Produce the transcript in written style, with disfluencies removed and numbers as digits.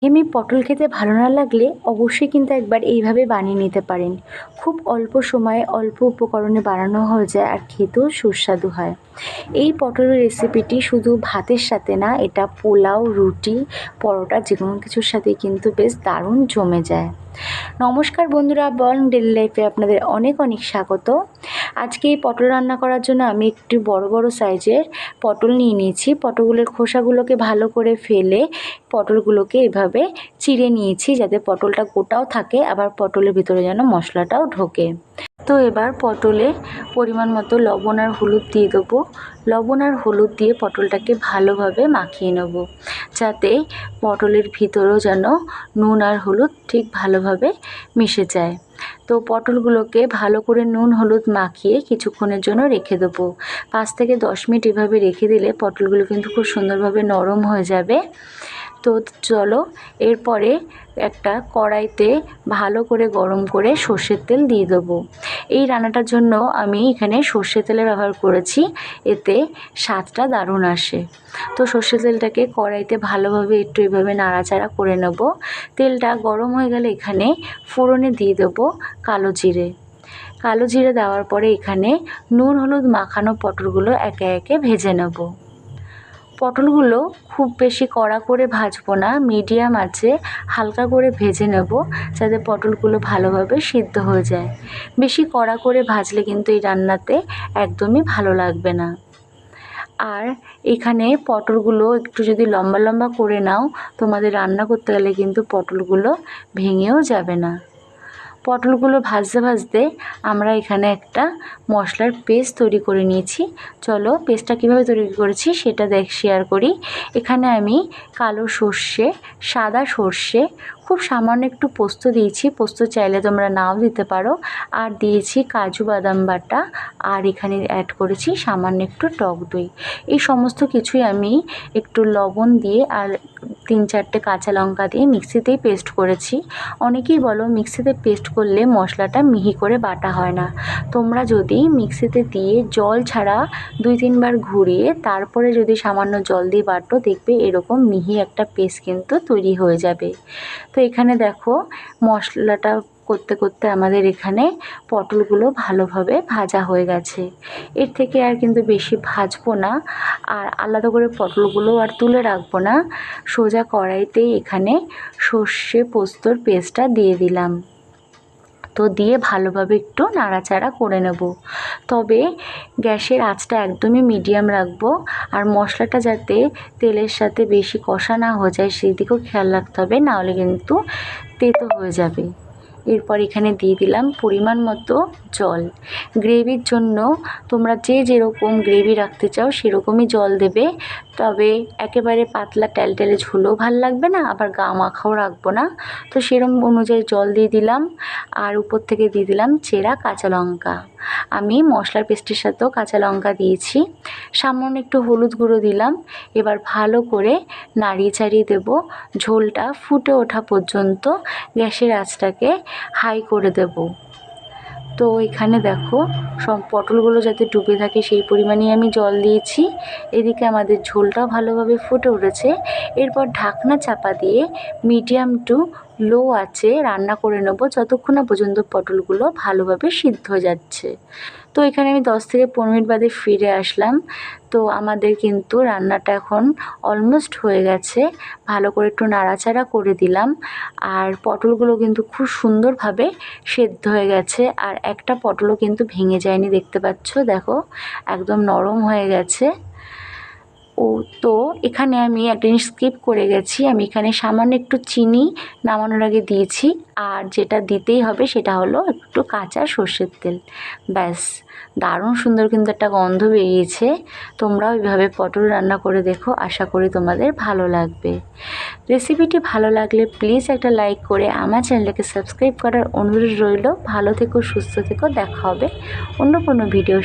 এমনি পটল খেতে ভালো না লাগলে অবশ্যই কিন্তু একবার এইভাবে বানিয়ে নিতে পারেন। খুব অল্প সময়ে অল্প উপকরণে বানানো হয়ে যায় আর খেতেও সুস্বাদু হয়। এই পটলের রেসিপিটি শুধু ভাতের সাথে না, এটা পোলাও, রুটি, পরোটা যে কোনো কিছুর সাথে কিন্তু বেশ দারুণ জমে যায়। নমস্কার বন্ধুরা, বর্ন ডেলি লাইফে আপনাদের অনেক অনেক স্বাগত। আজকে এই পটল রান্না করার জন্য আমি একটু বড় বড় সাইজের পটল নিয়ে নিয়েছি। পটলগুলোর খোসাগুলোকে ভালো করে ফেলে পটলগুলোকে এভাবে চিড়ে নিয়েছি, যাতে পটলটা গোটাও থাকে আবার পটলের ভিতরে যেন মশলাটাও ঢোকে। তো এবার পটলে পরিমাণ মতো লবণ আর হলুদ দিয়ে দেবো। লবণ আর হলুদ দিয়ে পটলটাকে ভালোভাবে মাখিয়ে নেব, যাতে পটলের ভিতরেও যেন নুন আর হলুদ ঠিক ভালোভাবে মিশে যায়। তো পটলগুলোকে ভালো করে নুন হলুদ মাখিয়ে কিছুক্ষণের জন্য রেখে দেবো। 5 থেকে 10 মিনিট এভাবে রেখে দিলে পটলগুলো কিন্তু খুব সুন্দরভাবে নরম হয়ে যাবে। তো চলো, এরপরে একটা কড়াইতে ভালো করে গরম করে সর্ষের তেল দিয়ে দেবো। এই রান্নাটার জন্য আমি এখানে সর্ষের তেলের ব্যবহার করেছি, এতে স্বাদটা দারুণ আসে। তো সর্ষের তেলটাকে কড়াইতে ভালোভাবে একটু এভাবে নাড়াচাড়া করে নেব। তেলটা গরম হয়ে গেলে এখানে ফোড়নে দিয়ে দেবো কালো জিরে। কালো জিরে দেওয়ার পরে এখানে নুন হলুদ মাখানো পটলগুলো একে একে ভেজে নেব। পটলগুলো খুব বেশি কড়া করে ভাজবো না, মিডিয়াম আঁচে হালকা করে ভেজে নেব, যাতে পটলগুলো ভালোভাবে সিদ্ধ হয়ে যায়। বেশি কড়া করে ভাজলে কিন্তু এই রান্নাতে একদমই ভালো লাগবে না। আর এখানে পটলগুলো একটু যদি লম্বা লম্বা করে নাও, তোমাদের রান্না করতে গেলে কিন্তু পটলগুলো ভেঙেও যাবে না। পটলগুলো ভাজতে ভাজতে আমরা এখানে একটা মশলার পেস্ট তৈরি করে নিয়েছি। চলো পেস্টটা কীভাবে তৈরি করেছি সেটা শেয়ার করি। এখানে আমি কালো সর্ষে, সাদা সর্ষে, খুব সামান্য একটু পোস্ত দিয়েছি, পোস্ত চাইলে তোমরা নাও দিতে পারো, আর দিয়েছি কাজু বাদাম বাটা, আর এখানে অ্যাড করেছি সামান্য একটু টক দই। এই সমস্ত কিছুই আমি একটু লবণ দিয়ে আর 3-4টে কাঁচা লঙ্কা দিয়ে মিক্সিতেই পেস্ট করেছি। অনেকেই বলো মিক্সিতে পেস্ট করলে মশলাটা মিহি করে বাটা হয় না। তোমরা যদি মিক্সিতে দিয়ে জল ছাড়া 2-3 বার ঘুরিয়ে তারপরে যদি সামান্য জল দিয়ে বাটো, দেখবে এরকম মিহি একটা পেস্ট কিন্তু তৈরি হয়ে যাবে। তো এখানে দেখো মশলাটা করতে করতে আমাদের এখানে পটলগুলো ভালোভাবে ভাজা হয়ে গেছে। এর থেকে আর কিন্তু বেশি ভাজবো না, আর আলাদা করে পটলগুলো আর তুলে রাখবো না। সোজা কড়াইতেই এখানে সর্ষে পোস্তর পেস্টটা দিয়ে দিলাম। তো দিয়ে ভালোভাবে একটু নাড়াচাড়া করে নেব। তবে গ্যাসের আঁচটা একদমই মিডিয়াম রাখবো, আর মশলাটা যাতে তেলের সাথে বেশি কষা না হয়ে যায় সেই দিকেও খেয়াল রাখতে হবে, নাহলে কিন্তু তেতো হয়ে যাবে। এরপর এখানে দিয়ে দিলাম পরিমাণ মতো জল। গ্রেভির জন্য তোমরা যে যেরকম গ্রেভি রাখতে চাও সেরকমই জল দেবে। তবে একেবারে পাতলা টেলটেলে ঝোলও ভাল লাগবে না, আবার গা মাখাও রাখবো না। তো সেরকম অনুযায়ী জল দিয়ে দিলাম, আর উপর থেকে দিয়ে দিলাম চেরা কাঁচা লঙ্কা। আমি মশলার পেস্টের সাথেও কাঁচা লঙ্কা দিয়েছি। সামান্য একটু হলুদ গুঁড়ো দিলাম। এবার ভালো করে নাড়িয়ে চাড়িয়ে দেবো। ঝোলটা ফুটে ওঠা পর্যন্ত গ্যাসের আঁচটাকে হাই করে দেব। তো এখানে দেখো সব পটলগুলো যাতে ডুবে থাকে সেই পরিমাণেই আমি জল দিয়েছি। এদিকে আমাদের ঝোলটাও ভালোভাবে ফুটে উঠেছে। এরপর ঢাকনা চাপা দিয়ে মিডিয়াম টু লো আঁচে রান্না করে নেব, যতক্ষণ না পর্যন্ত পটলগুলো ভালোভাবে সিদ্ধ হয়ে যাচ্ছে। তো এখানে আমি 10 থেকে 15 মিনিট বাদে ফিরে আসলাম। তো আমাদের কিন্তু রান্নাটা এখন অলমোস্ট হয়ে গেছে। ভালো করে একটু নাড়াচাড়া করে দিলাম, আর পটলগুলো কিন্তু খুব সুন্দরভাবে সেদ্ধ হয়ে গেছে, আর একটা পটলও কিন্তু ভেঙে যায়নি, দেখতে পাচ্ছ দেখো একদম নরম হয়ে গেছে। তো এখানে আমি একটা জিনিস স্কিপ করে গেছি, আমি এখানে সামান্য একটু চিনি নামানোর আগে দিয়েছি, আর যেটা দিতেই হবে সেটা হলো একটু কাঁচা সর্ষের তেল। ব্যাস, দারুণ সুন্দর কিন্তু একটা গন্ধ বেরিয়েছে। তোমরাও এইভাবে পটল রান্না করে দেখো, আশা করি তোমাদের ভালো লাগবে। রেসিপিটি ভালো লাগলে প্লিজ একটা লাইক করে আমার চ্যানেলটাকে সাবস্ক্রাইব করার অনুরোধ রইল। ভালো থেকো, সুস্থ থেকো, দেখা হবে অন্য কোনো ভিডিও।